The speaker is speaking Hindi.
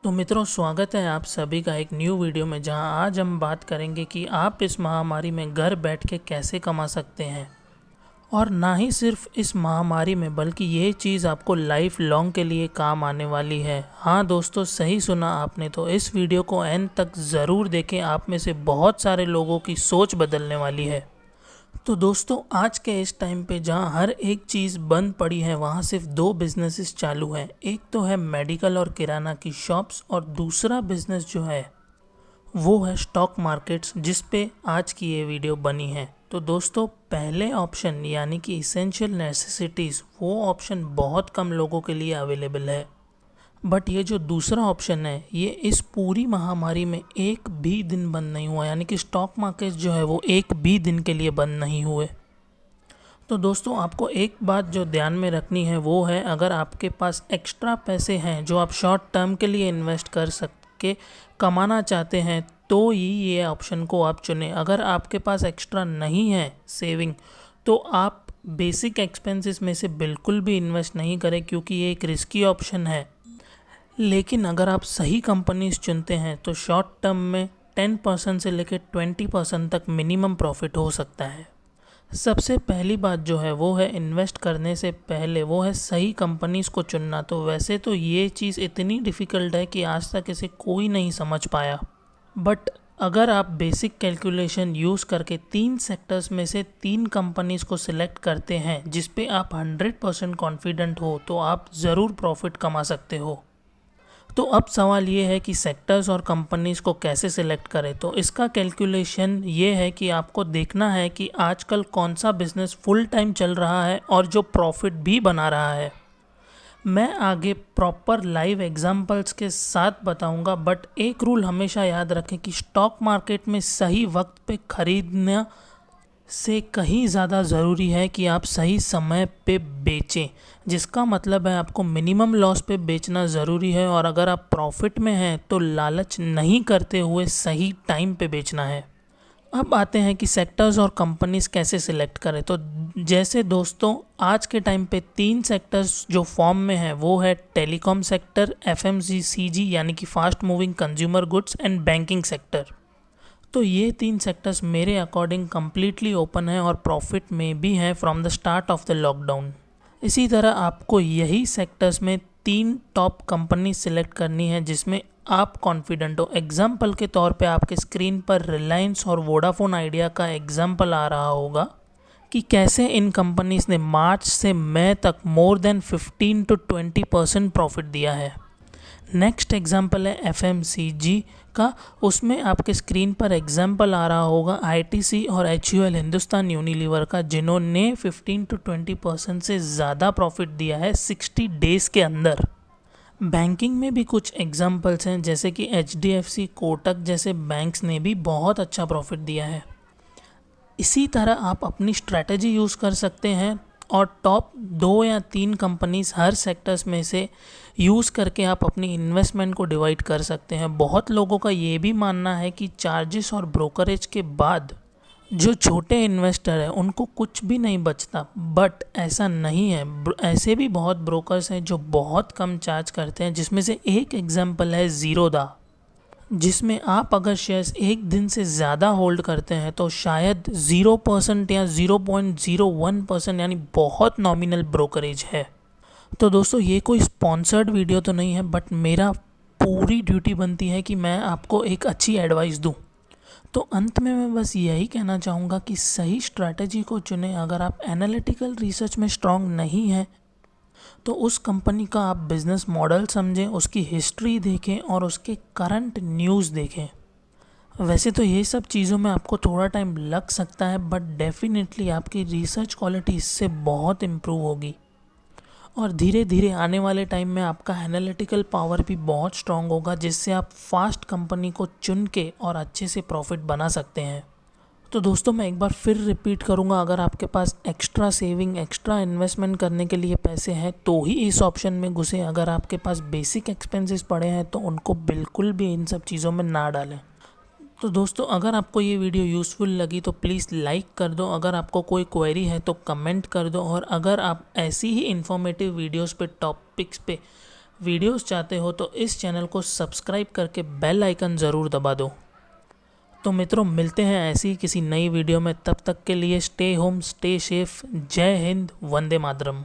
तो मित्रों, स्वागत है आप सभी का एक न्यू वीडियो में, जहां आज हम बात करेंगे कि आप इस महामारी में घर बैठ के कैसे कमा सकते हैं। और ना ही सिर्फ इस महामारी में, बल्कि ये चीज़ आपको लाइफ लॉन्ग के लिए काम आने वाली है। हाँ दोस्तों, सही सुना आपने। तो इस वीडियो को एंड तक ज़रूर देखें, आप में से बहुत सारे लोगों की सोच बदलने वाली है। तो दोस्तों, आज के इस टाइम पे जहाँ हर एक चीज़ बंद पड़ी है, वहाँ सिर्फ दो बिजनेसेस चालू हैं। एक तो है मेडिकल और किराना की शॉप्स, और दूसरा बिजनेस जो है वो है स्टॉक मार्केट्स, जिस पे आज की ये वीडियो बनी है। तो दोस्तों, पहले ऑप्शन यानी कि इसेंशियल नेसेसिटीज़, वो ऑप्शन बहुत कम लोगों के लिए अवेलेबल है। बट ये जो दूसरा ऑप्शन है, ये इस पूरी महामारी में एक भी दिन बंद नहीं हुआ, यानी कि स्टॉक मार्केट जो है वो एक भी दिन के लिए बंद नहीं हुए। तो दोस्तों, आपको एक बात जो ध्यान में रखनी है वो है, अगर आपके पास एक्स्ट्रा पैसे हैं जो आप शॉर्ट टर्म के लिए इन्वेस्ट कर सके, कमाना चाहते हैं, तो ही ये ऑप्शन को आप चुनें। अगर आपके पास एक्स्ट्रा नहीं है सेविंग, तो आप बेसिक एक्सपेंसेस में से बिल्कुल भी इन्वेस्ट नहीं करें, क्योंकि ये एक रिस्की ऑप्शन है। लेकिन अगर आप सही कंपनीज चुनते हैं तो शॉर्ट टर्म में 10% से लेकर 20% तक मिनिमम प्रॉफिट हो सकता है। सबसे पहली बात जो है वो है, इन्वेस्ट करने से पहले वो है सही कंपनीज को चुनना। तो वैसे तो ये चीज़ इतनी डिफ़िकल्ट है कि आज तक इसे कोई नहीं समझ पाया। बट अगर आप बेसिक कैलकुलेशन यूज़ करके 3 सेक्टर्स में से 3 कंपनीज को सिलेक्ट करते हैं जिस पे आप 100% कॉन्फिडेंट हो, तो आप ज़रूर प्रॉफिट कमा सकते हो। तो अब सवाल ये है कि सेक्टर्स और कंपनीज़ को कैसे सिलेक्ट करें। तो इसका कैलकुलेशन ये है कि आपको देखना है कि आजकल कौन सा बिज़नेस फुल टाइम चल रहा है और जो प्रॉफिट भी बना रहा है। मैं आगे प्रॉपर लाइव एग्जांपल्स के साथ बताऊंगा, बट एक रूल हमेशा याद रखें कि स्टॉक मार्केट में सही वक्त पे खरीदना से कहीं ज़्यादा ज़रूरी है कि आप सही समय पे बेचें, जिसका मतलब है आपको मिनिमम लॉस पे बेचना ज़रूरी है। और अगर आप प्रॉफिट में हैं तो लालच नहीं करते हुए सही टाइम पे बेचना है। अब आते हैं कि सेक्टर्स और कंपनीज कैसे सिलेक्ट करें। तो जैसे दोस्तों, आज के टाइम पे 3 सेक्टर्स जो फॉर्म में है वो है टेलीकॉम सेक्टर, एफएमसीजी यानी कि fast moving consumer goods, and banking sector. तो ये 3 सेक्टर्स मेरे अकॉर्डिंग कम्प्लीटली ओपन है और प्रॉफिट में भी है from the start of the lockdown. इसी तरह आपको यही सेक्टर्स में 3 टॉप कंपनी सिलेक्ट करनी है जिसमें आप कॉन्फिडेंट हो। एग्जाम्पल के तौर पे आपके स्क्रीन पर रिलायंस और वोडाफोन आइडिया का एग्जाम्पल आ रहा होगा कि कैसे इन कंपनीज ने मार्च से मई तक मोर देन 15 to 20% प्रॉफिट दिया है। नेक्स्ट एग्जाम्पल है एफएमसीजी का। उसमें आपके स्क्रीन पर एग्जाम्पल आ रहा होगा आईटीसी और एचयूएल हिंदुस्तान यूनिलीवर का, जिन्होंने 15 to 20% से ज़्यादा प्रॉफिट दिया है 60 डेज़ के अंदर। बैंकिंग में भी कुछ एग्जाम्पल्स हैं, जैसे कि एचडीएफसी, कोटक जैसे बैंक्स ने भी बहुत अच्छा प्रॉफिट दिया है। इसी तरह आप अपनी स्ट्रैटेजी यूज़ कर सकते हैं और टॉप 2 या 3 कंपनीज हर सेक्टर्स में से यूज़ करके आप अपनी इन्वेस्टमेंट को डिवाइड कर सकते हैं। बहुत लोगों का ये भी मानना है कि चार्जेस और ब्रोकरेज के बाद जो छोटे इन्वेस्टर हैं उनको कुछ भी नहीं बचता, बट ऐसा नहीं है। ऐसे भी बहुत ब्रोकर्स हैं जो बहुत कम चार्ज करते हैं, जिसमें से एक एग्जांपल है ज़ीरोधा, जिसमें आप अगर शेयर्स एक दिन से ज़्यादा होल्ड करते हैं तो शायद 0% या 0.01% यानी बहुत नॉमिनल ब्रोकरेज है। तो दोस्तों, ये कोई स्पॉन्सर्ड वीडियो तो नहीं है, बट मेरा पूरी ड्यूटी बनती है कि मैं आपको एक अच्छी एडवाइस दूं। तो अंत में मैं बस यही कहना चाहूँगा कि सही स्ट्रैटेजी को चुनें। अगर आप एनालिटिकल रिसर्च में स्ट्रांग नहीं हैं तो उस कंपनी का आप बिज़नेस मॉडल समझें, उसकी हिस्ट्री देखें और उसके करंट न्यूज़ देखें। वैसे तो ये सब चीज़ों में आपको थोड़ा टाइम लग सकता है, बट डेफिनेटली आपकी रिसर्च क्वालिटी इससे बहुत इम्प्रूव होगी और धीरे धीरे आने वाले टाइम में आपका एनालिटिकल पावर भी बहुत स्ट्रांग होगा, जिससे आप फास्ट कंपनी को चुन के और अच्छे से प्रॉफिट बना सकते हैं। तो दोस्तों, मैं एक बार फिर रिपीट करूंगा, अगर आपके पास एक्स्ट्रा सेविंग, एक्स्ट्रा इन्वेस्टमेंट करने के लिए पैसे हैं तो ही इस ऑप्शन में घुसें। अगर आपके पास बेसिक एक्सपेंसेस पड़े हैं तो उनको बिल्कुल भी इन सब चीज़ों में ना डालें। तो दोस्तों, अगर आपको ये वीडियो यूज़फुल लगी तो प्लीज़ लाइक कर दो। अगर आपको कोई क्वेरी है तो कमेंट कर दो। और अगर आप ऐसी ही इन्फॉर्मेटिव वीडियोस पे, टॉपिक्स पे वीडियोस चाहते हो तो इस चैनल को सब्सक्राइब करके बेल आइकन ज़रूर दबा दो। तो मित्रों, मिलते हैं ऐसी किसी नई वीडियो में। तब तक के लिए स्टे होम, स्टे सेफ। जय हिंद, वंदे मातरम।